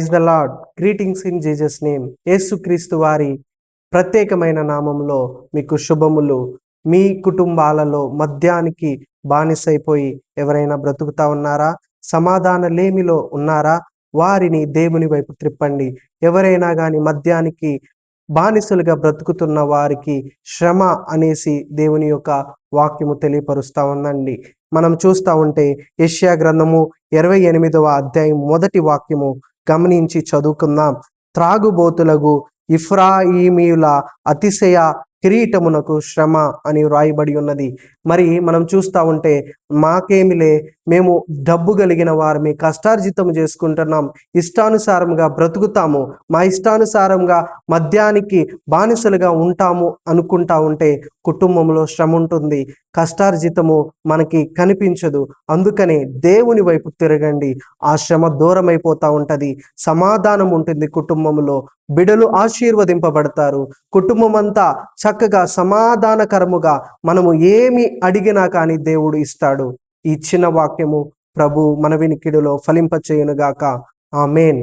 Praise the lord. Greetings in Jesus name. యేసుక్రీస్తు వారి ప్రత్యేకమైన నామంలో మీకు శుభములు. మీ కుటుంబాలలో మద్యానికి బానిసైపోయి ఎవరైనా బ్రతుకుతా ఉన్నారా? సమాధాన లేమిలో ఉన్నారా? వారిని దేవుని వైపు త్రిప్పండి. ఎవరైనా గాని మద్యానికి బానిసలుగా బ్రతుకుతున్న వారికి శ్రమ అనేసి దేవుని యొక్క వాక్యము తెలియపరుస్తా ఉందండి. మనం చూస్తా ఉంటే యెషయా గ్రంథము 28వ అధ్యాయం 1 వాక్యము గమనించి చదువుకుందాం. త్రాగుబోతులకు ఇఫ్రాయిమీయుల అతిశయ కిరీటమునకు శ్రమ అని వ్రాయబడి ఉన్నది. మరి మనం చూస్తా ఉంటే మాకేమిలే, మేము డబ్బు కలిగిన వారిని కష్టార్జితం చేసుకుంటున్నాం, ఇష్టానుసారంగా బ్రతుకుతాము, మా ఇష్టానుసారంగా మద్యానికి బానిసలుగా ఉంటాము అనుకుంటా ఉంటే కుటుంబంలో శ్రమ ఉంటుంది, కష్టార్జితము మనకి కనిపించదు. అందుకనే దేవుని వైపు తిరగండి. ఆ శ్రమ దూరం అయిపోతా ఉంటది, సమాధానం ఉంటుంది కుటుంబంలో, బిడ్డలు ఆశీర్వదింపబడతారు, కుటుంబం అంతా చక్కగా సమాధానకరముగా మనము ఏమి అడిగినా కానీ దేవుడు ఇస్తాడు. ఈ చిన్న వాక్యము ప్రభు మన వినికిడిలో ఫలింపచేయునుగాక. ఆమేన్.